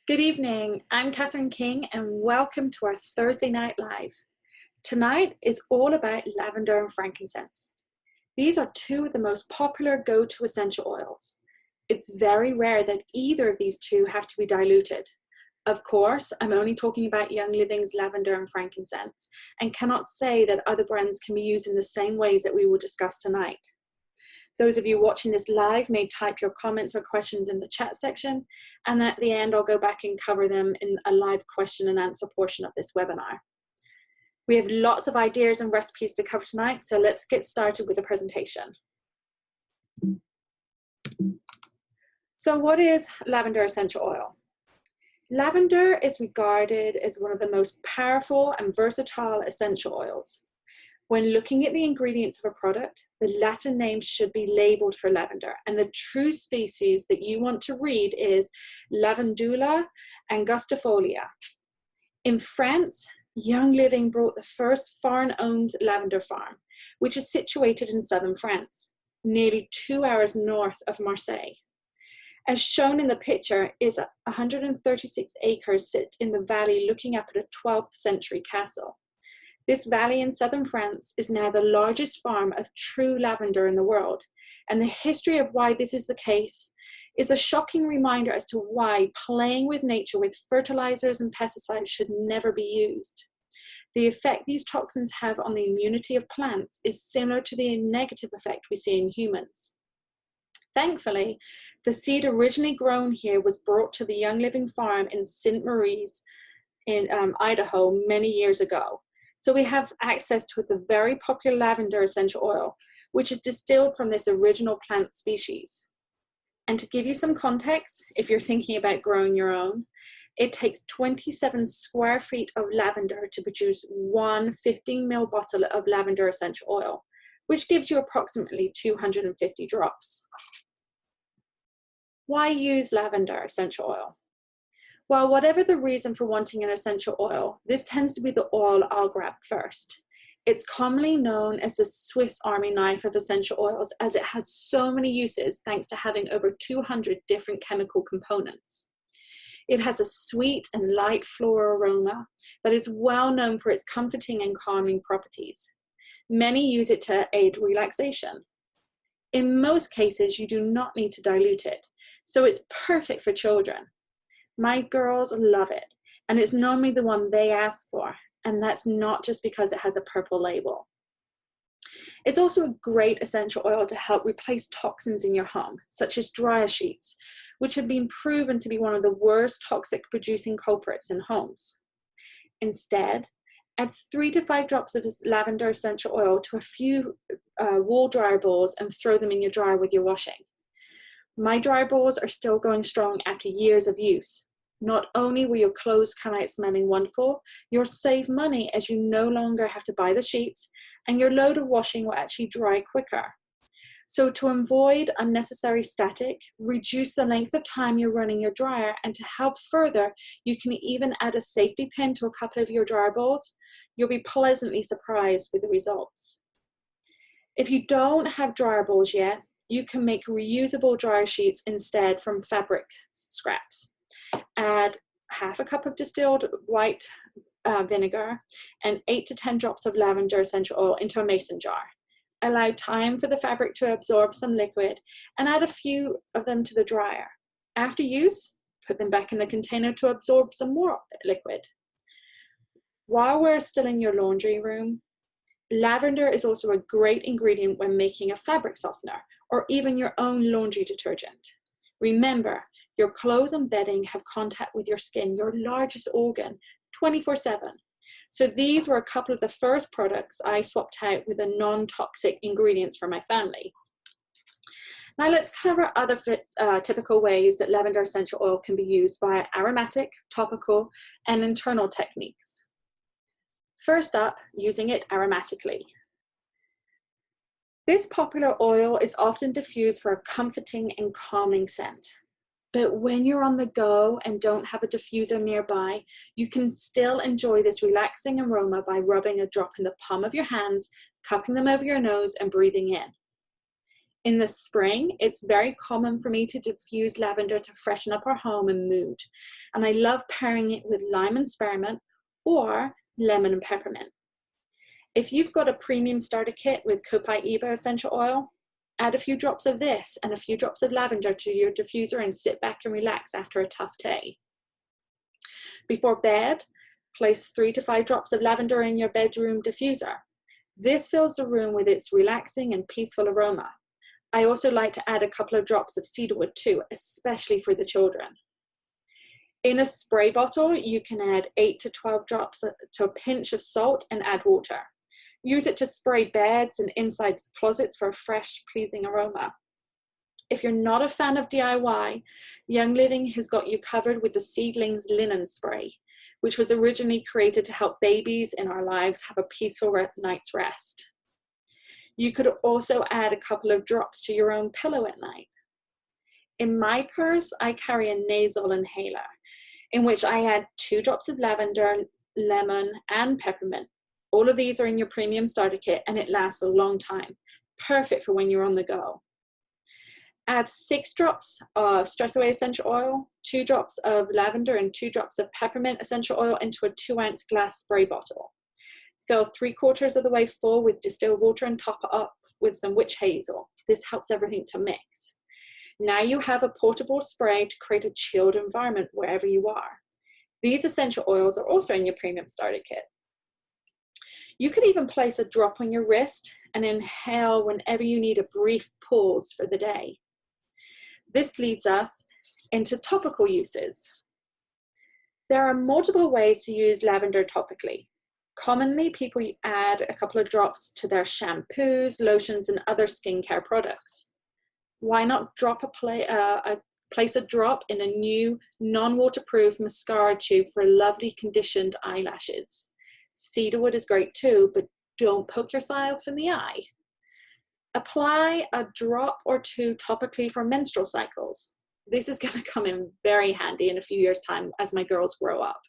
Good evening, I'm Catherine King and welcome to our Thursday Night Live. Tonight is all about lavender and frankincense. These are two of the most popular go-to essential oils. It's very rare that either of these two have to be diluted. Of course, I'm only talking about Young Living's lavender and frankincense and cannot say that other brands can be used in the same ways that we will discuss tonight. Those of you watching this live may type your comments or questions in the chat section, and at the end I'll go back and cover them in a live question and answer portion of this webinar. We have lots of ideas and recipes to cover tonight, so let's get started with the presentation. So what is lavender essential oil? Lavender is regarded as one of the most powerful and versatile essential oils. When looking at the ingredients of a product, the Latin name should be labeled for lavender, and the true species that you want to read is Lavandula angustifolia. In France, Young Living brought the first foreign-owned lavender farm, which is situated in southern France, nearly 2 hours north of Marseille. As shown in the picture, is 136 acres sit in the valley looking up at a 12th century castle. This valley in southern France is now the largest farm of true lavender in the world, and the history of why this is the case is a shocking reminder as to why playing with nature with fertilizers and pesticides should never be used. The effect these toxins have on the immunity of plants is similar to the negative effect we see in humans. Thankfully, the seed originally grown here was brought to the Young Living farm in St. Marie's in Idaho many years ago. So we have access to the very popular lavender essential oil, which is distilled from this original plant species. And to give you some context, if you're thinking about growing your own, it takes 27 square feet of lavender to produce one 15 ml bottle of lavender essential oil, which gives you approximately 250 drops. Why use lavender essential oil? Well, whatever the reason for wanting an essential oil, this tends to be the oil I'll grab first. It's commonly known as the Swiss Army knife of essential oils, as it has so many uses thanks to having over 200 different chemical components. It has a sweet and light floral aroma that is well known for its comforting and calming properties. Many use it to aid relaxation. In most cases, you do not need to dilute it, so it's perfect for children. My girls love it, and it's normally the one they ask for, and that's not just because it has a purple label. It's also a great essential oil to help replace toxins in your home, such as dryer sheets, which have been proven to be one of the worst toxic producing culprits in homes. Instead, add 3 to 5 drops of lavender essential oil to a few wool dryer balls and throw them in your dryer with your washing. My dryer balls are still going strong after years of use. Not only will your clothes come out smelling wonderful, you'll save money as you no longer have to buy the sheets, and your load of washing will actually dry quicker. So to avoid unnecessary static, reduce the length of time you're running your dryer, and to help further, you can even add a safety pin to a couple of your dryer balls. You'll be pleasantly surprised with the results. If you don't have dryer balls yet, you can make reusable dryer sheets instead from fabric scraps. Add half a cup of distilled white vinegar and 8 to 10 drops of lavender essential oil into a mason jar. Allow time for the fabric to absorb some liquid and add a few of them to the dryer. After use, put them back in the container to absorb some more liquid. While we're still in your laundry room, lavender is also a great ingredient when making a fabric softener or even your own laundry detergent. Remember, your clothes and bedding have contact with your skin, your largest organ, 24/7. So these were a couple of the first products I swapped out with a non-toxic ingredients for my family. Now let's cover other typical ways that lavender essential oil can be used via aromatic, topical, and internal techniques. First up, using it aromatically. This popular oil is often diffused for a comforting and calming scent. But when you're on the go and don't have a diffuser nearby, you can still enjoy this relaxing aroma by rubbing a drop in the palm of your hands, cupping them over your nose and breathing in. In the spring, it's very common for me to diffuse lavender to freshen up our home and mood. And I love pairing it with lime and spearmint or lemon and peppermint. If you've got a premium starter kit with Copaiba essential oil, add a few drops of this and a few drops of lavender to your diffuser and sit back and relax after a tough day. Before bed, place 3 to 5 drops of lavender in your bedroom diffuser. This fills the room with its relaxing and peaceful aroma. I also like to add a couple of drops of cedarwood too, especially for the children. In a spray bottle, you can add 8 to 12 drops to a pinch of salt and add water. Use it to spray beds and inside closets for a fresh, pleasing aroma. If you're not a fan of DIY, Young Living has got you covered with the Seedlings Linen Spray, which was originally created to help babies in our lives have a peaceful night's rest. You could also add a couple of drops to your own pillow at night. In my purse, I carry a nasal inhaler, in which I add 2 drops of lavender, lemon, and peppermint. All of these are in your premium starter kit, and it lasts a long time. Perfect for when you're on the go. Add 6 drops of Stress Away essential oil, 2 drops of lavender, and 2 drops of peppermint essential oil into a 2-ounce glass spray bottle. Fill 3/4 of the way full with distilled water and top it up with some witch hazel. This helps everything to mix. Now you have a portable spray to create a chilled environment wherever you are. These essential oils are also in your premium starter kit. You could even place a drop on your wrist and inhale whenever you need a brief pause for the day. This leads us into topical uses. There are multiple ways to use lavender topically. Commonly, people add a couple of drops to their shampoos, lotions, and other skincare products. Why not place a drop in a new non-waterproof mascara tube for lovely conditioned eyelashes? Cedarwood is great too, but don't poke yourself in the eye. Apply a drop or 2 topically for menstrual cycles. This is going to come in very handy in a few years' time as my girls grow up.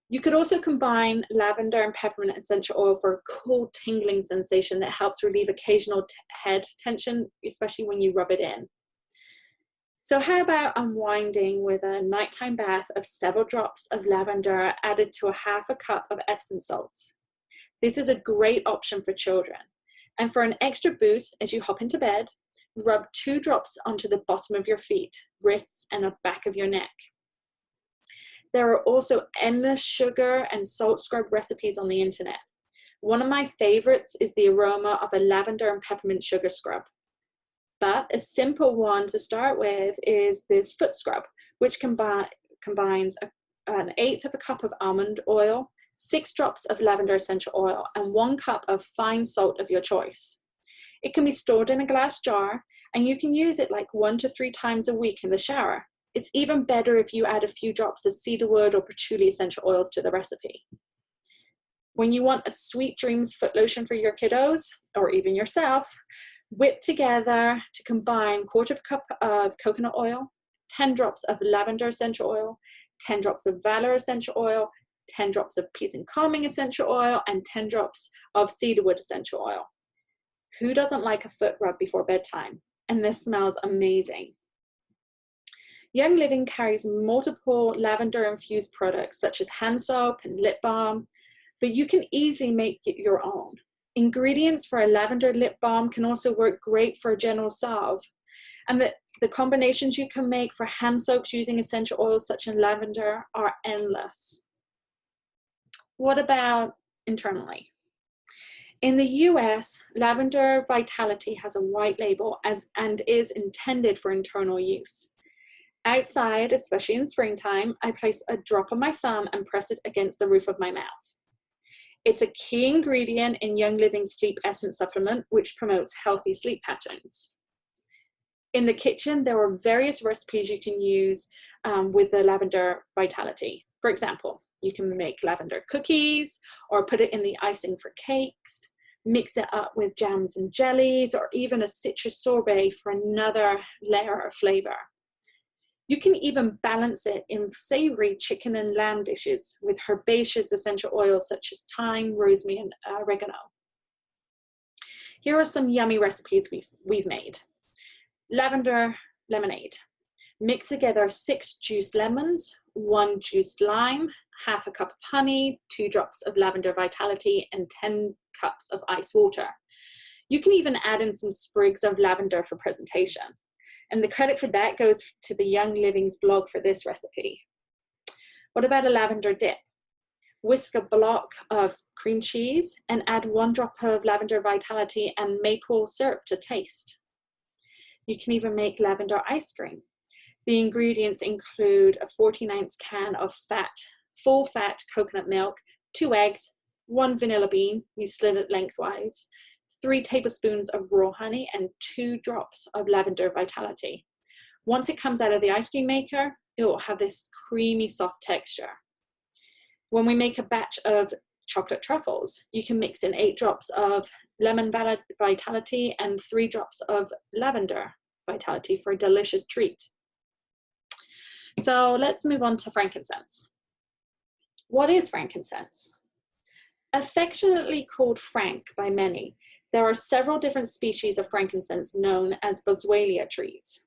You could also combine lavender and peppermint essential oil for a cool tingling sensation that helps relieve occasional head tension, especially when you rub it in. So how about unwinding with a nighttime bath of several drops of lavender added to a 1/2 cup of Epsom salts? This is a great option for children. And for an extra boost as you hop into bed, rub 2 drops onto the bottom of your feet, wrists, and the back of your neck. There are also endless sugar and salt scrub recipes on the internet. One of my favorites is the aroma of a lavender and peppermint sugar scrub. But a simple one to start with is this foot scrub, which combines 1/8 of a cup of almond oil, 6 drops of lavender essential oil, and 1 cup of fine salt of your choice. It can be stored in a glass jar, and you can use it like 1 to 3 times a week in the shower. It's even better if you add a few drops of cedarwood or patchouli essential oils to the recipe. When you want a sweet dreams foot lotion for your kiddos, or even yourself, whip together to combine 1/4 cup of coconut oil, 10 drops of lavender essential oil, 10 drops of valor essential oil, 10 drops of peace and calming essential oil, and 10 drops of cedarwood essential oil. Who doesn't like a foot rub before bedtime? And this smells amazing. Young Living carries multiple lavender-infused products such as hand soap and lip balm, but you can easily make it your own. Ingredients for a lavender lip balm can also work great for a general salve, and the combinations you can make for hand soaps using essential oils such as lavender are endless. What about internally? In the US, Lavender Vitality has a white label and is intended for internal use. Outside, especially in springtime, I place a drop on my thumb and press it against the roof of my mouth. It's a key ingredient in Young Living's Sleep Essence supplement, which promotes healthy sleep patterns. In the kitchen, there are various recipes you can use with the Lavender Vitality. For example, you can make lavender cookies or put it in the icing for cakes, mix it up with jams and jellies, or even a citrus sorbet for another layer of flavor. You can even balance it in savory chicken and lamb dishes with herbaceous essential oils such as thyme, rosemary, and oregano. Here are some yummy recipes we've made. Lavender lemonade. Mix together 6 juiced lemons, 1 juiced lime, half a cup of honey, 2 drops of lavender vitality, and 10 cups of ice water. You can even add in some sprigs of lavender for presentation. And the credit for that goes to the Young Living's blog for this recipe. What about a lavender dip? Whisk a block of cream cheese and add 1 drop of lavender vitality and maple syrup to taste. You can even make lavender ice cream. The ingredients include a 14-ounce can of full fat coconut milk, 2 eggs, 1 vanilla bean, we slit it lengthwise, 3 tablespoons of raw honey, and 2 drops of lavender vitality. Once it comes out of the ice cream maker, it will have this creamy, soft texture. When we make a batch of chocolate truffles, you can mix in 8 drops of lemon vitality and 3 drops of lavender vitality for a delicious treat. So let's move on to frankincense. What is frankincense? Affectionately called Frank by many, there are several different species of frankincense known as boswellia trees.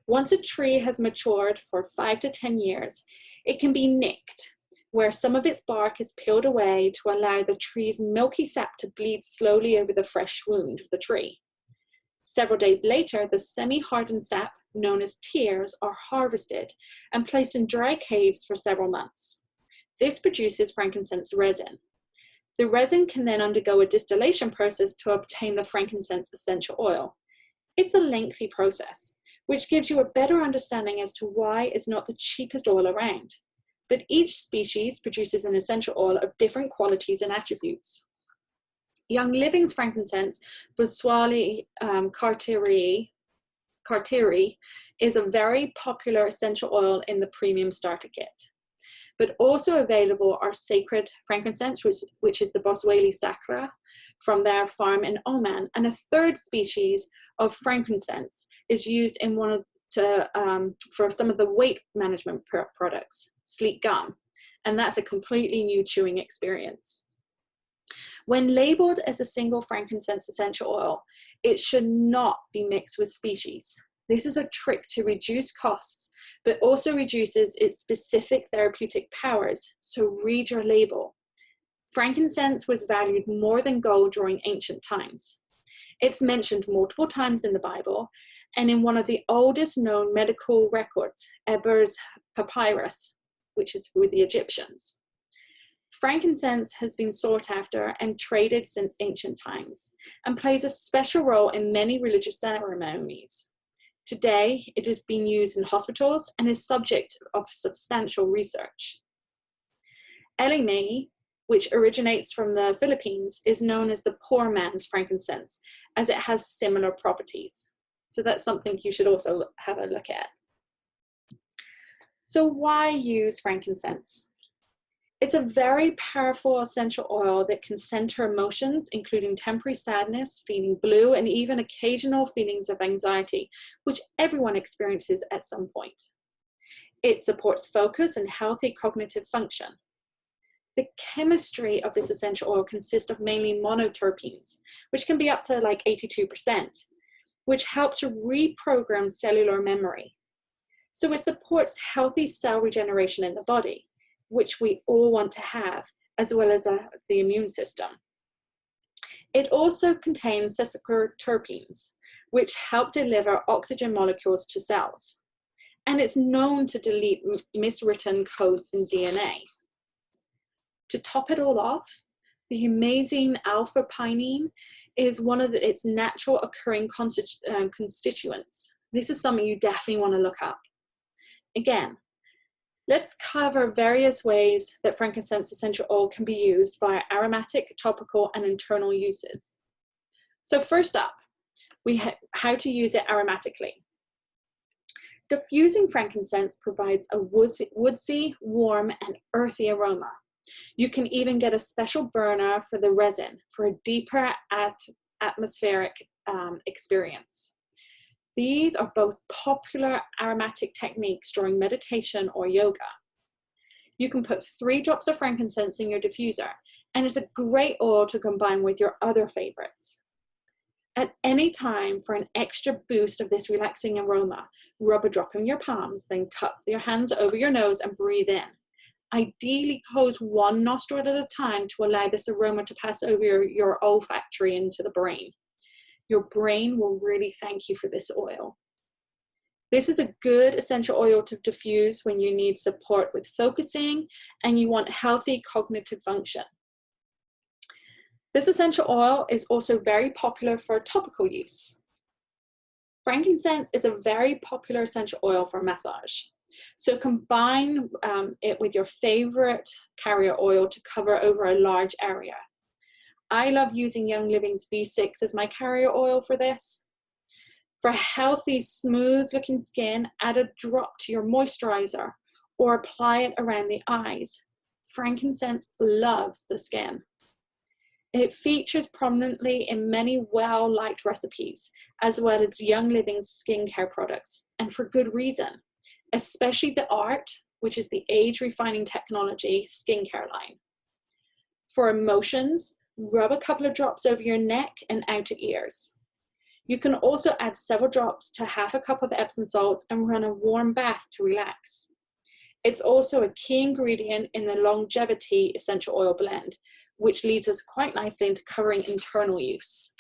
Once a tree has matured for 5 to 10 years, it can be nicked, where some of its bark is peeled away to allow the tree's milky sap to bleed slowly over the fresh wound of the tree. Several days later, the semi-hardened sap, known as tears, are harvested and placed in dry caves for several months. This produces frankincense resin. The resin can then undergo a distillation process to obtain the frankincense essential oil. It's a lengthy process, which gives you a better understanding as to why it's not the cheapest oil around. But each species produces an essential oil of different qualities and attributes. Young Living's frankincense, Boswellia carteri, is a very popular essential oil in the premium starter kit. But also available are sacred frankincense, which is the Boswellia sacra, from their farm in Oman. And a third species of frankincense is used in for some of the weight management products, sleek gum. And that's a completely new chewing experience. When labeled as a single frankincense essential oil, it should not be mixed with species. This is a trick to reduce costs, but also reduces its specific therapeutic powers, so read your label. Frankincense was valued more than gold during ancient times. It's mentioned multiple times in the Bible, and in one of the oldest known medical records, Ebers Papyrus, which is with the Egyptians. Frankincense has been sought after and traded since ancient times and plays a special role in many religious ceremonies. Today, it is being used in hospitals and is subject of substantial research. Elime, which originates from the Philippines, is known as the poor man's frankincense, as it has similar properties. So that's something you should also have a look at. So why use frankincense? It's a very powerful essential oil that can center emotions, including temporary sadness, feeling blue, and even occasional feelings of anxiety, which everyone experiences at some point. It supports focus and healthy cognitive function. The chemistry of this essential oil consists of mainly monoterpenes, which can be up to like 82%, which help to reprogram cellular memory. So it supports healthy cell regeneration in the body, which we all want to have, as well as the immune system. It also contains sesquiterpenes, which help deliver oxygen molecules to cells. And it's known to delete miswritten codes in DNA. To top it all off, the amazing alpha-pinene is one of its natural occurring constituents. This is something you definitely want to look up. Again, let's cover various ways that frankincense essential oil can be used via aromatic, topical, and internal uses. So first up, we have how to use it aromatically. Diffusing frankincense provides a woodsy, warm, and earthy aroma. You can even get a special burner for the resin for a deeper atmospheric experience. These are both popular aromatic techniques during meditation or yoga. You can put 3 drops of frankincense in your diffuser, and it's a great oil to combine with your other favorites. At any time, for an extra boost of this relaxing aroma, rub a drop in your palms, then cup your hands over your nose and breathe in. Ideally, close one nostril at a time to allow this aroma to pass over your olfactory into the brain. Your brain will really thank you for this oil. This is a good essential oil to diffuse when you need support with focusing and you want healthy cognitive function. This essential oil is also very popular for topical use. Frankincense is a very popular essential oil for massage. So combine it with your favorite carrier oil to cover over a large area. I love using Young Living's V6 as my carrier oil for this. For healthy, smooth looking skin, add a drop to your moisturizer or apply it around the eyes. Frankincense loves the skin. It features prominently in many well-liked recipes, as well as Young Living's skincare products, and for good reason, especially the Art, which is the age-refining technology skincare line. For emotions, rub a couple of drops over your neck and outer ears. You can also add several drops to half a cup of Epsom salts and run a warm bath to relax. It's also a key ingredient in the Longevity essential oil blend, which leads us quite nicely into covering internal use.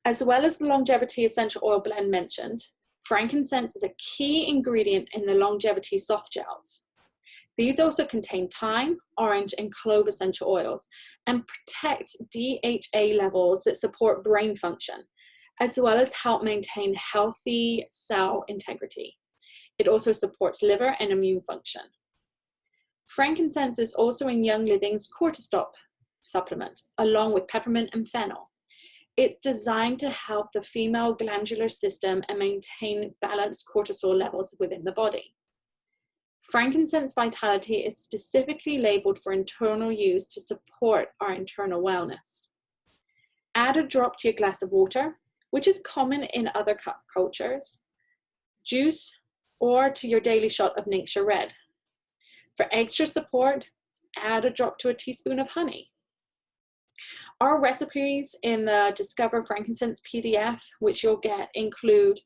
As well as the Longevity essential oil blend mentioned, frankincense is a key ingredient in the Longevity soft gels. These also contain thyme, orange, and clove essential oils and protect DHA levels that support brain function, as well as help maintain healthy cell integrity. It also supports liver and immune function. Frankincense is also in Young Living's cortisol supplement, along with peppermint and fennel. It's designed to help the female glandular system and maintain balanced cortisol levels within the body. Frankincense Vitality is specifically labeled for internal use to support our internal wellness. Add a drop to your glass of water, which is common in other cultures, juice, or to your daily shot of Nature Red. For extra support, add a drop to a teaspoon of honey. Our recipes in the Discover Frankincense PDF, which you'll get, include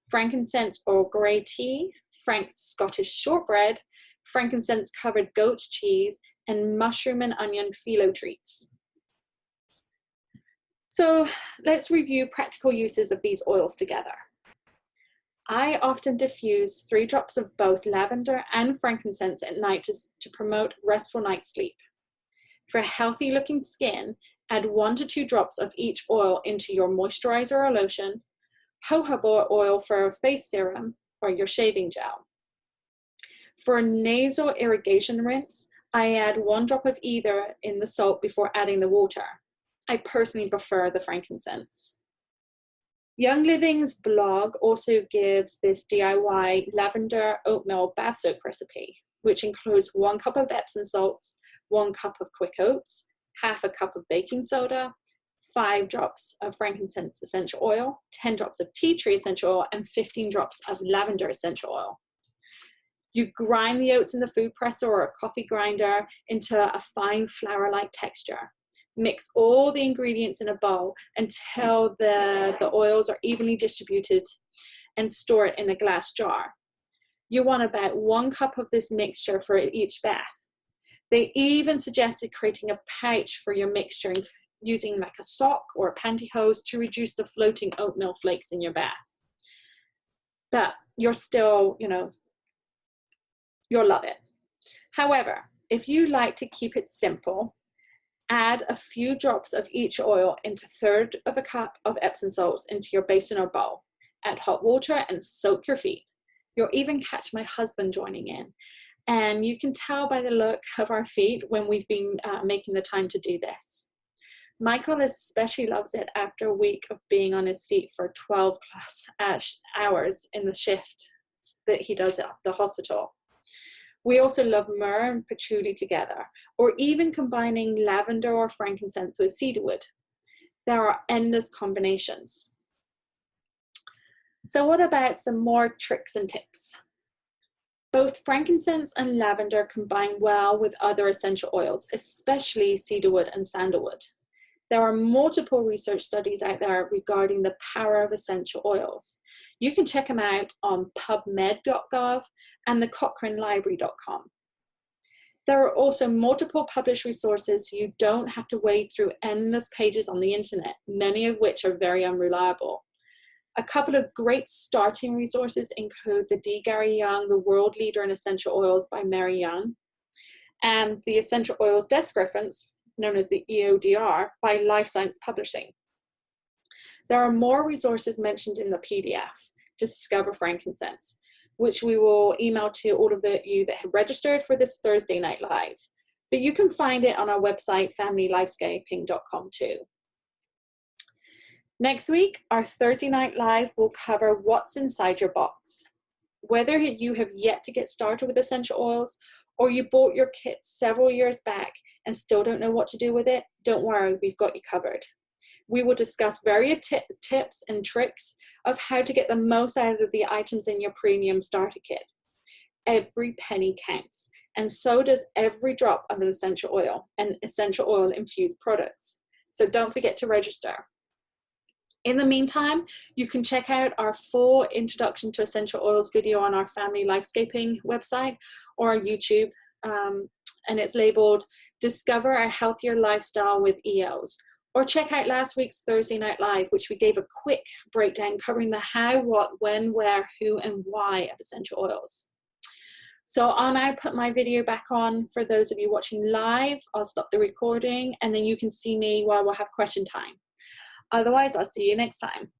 frankincense Earl Grey tea, Frank's Scottish shortbread, frankincense covered goat's cheese, and mushroom and onion phyllo treats. So let's review practical uses of these oils together. I often diffuse 3 drops of both lavender and frankincense at night to promote restful night sleep. For healthy looking skin, add 1 to 2 drops of each oil into your moisturizer or lotion, jojoba oil for a face serum, or your shaving gel. For a nasal irrigation rinse, I add 1 drop of either in the salt before adding the water. I personally prefer the frankincense. Young Living's blog also gives this DIY lavender oatmeal bath soak recipe, which includes 1 cup of Epsom salts, 1 cup of quick oats, half a cup of baking soda, 5 drops of frankincense essential oil, 10 drops of tea tree essential oil, and 15 drops of lavender essential oil. You grind the oats in the food presser or a coffee grinder into a fine flour-like texture. Mix all the ingredients in a bowl until the oils are evenly distributed and store it in a glass jar. You want about 1 cup of this mixture for each bath. They even suggested creating a pouch for your mixture and using like a sock or a pantyhose to reduce the floating oatmeal flakes in your bath. But you're still, you'll love it. However, if you like to keep it simple, add a few drops of each oil into 1/3 of a cup of Epsom salts into your basin or bowl. Add hot water and soak your feet. You'll even catch my husband joining in. And you can tell by the look of our feet when we've been making the time to do this. Michael especially loves it after a week of being on his feet for 12 plus hours in the shift that he does at the hospital. We also love myrrh and patchouli together, or even combining lavender or frankincense with cedarwood. There are endless combinations. So what about some more tricks and tips? Both frankincense and lavender combine well with other essential oils, especially cedarwood and sandalwood. There are multiple research studies out there regarding the power of essential oils. You can check them out on pubmed.gov and the cochranelibrary.com. There are also multiple published resources, so you don't have to wade through endless pages on the internet, many of which are very unreliable. A couple of great starting resources include the D. Gary Young, The World Leader in Essential Oils by Mary Young, and the Essential Oils Desk Reference, known as the EODR, by Life Science Publishing. There are more resources mentioned in the PDF, Discover Frankincense, which we will email to all of you that have registered for this Thursday night live. But you can find it on our website, familylifescaping.com too. Next week, our Thursday night live will cover what's inside your box. Whether you have yet to get started with essential oils, or you bought your kit several years back and still don't know what to do with it, don't worry, we've got you covered. We will discuss various tips and tricks of how to get the most out of the items in your premium starter kit. Every penny counts, and so does every drop of an essential oil and essential oil infused products. So don't forget to register. In the meantime, you can check out our full Introduction to Essential Oils video on our Family Lifescaping website or our YouTube, and it's labeled Discover a Healthier Lifestyle with EOs. Or check out last week's Thursday Night Live, which we gave a quick breakdown covering the how, what, when, where, who, and why of essential oils. So I'll now put my video back on for those of you watching live. I'll stop the recording, and then you can see me while we'll have question time. Otherwise, I'll see you next time.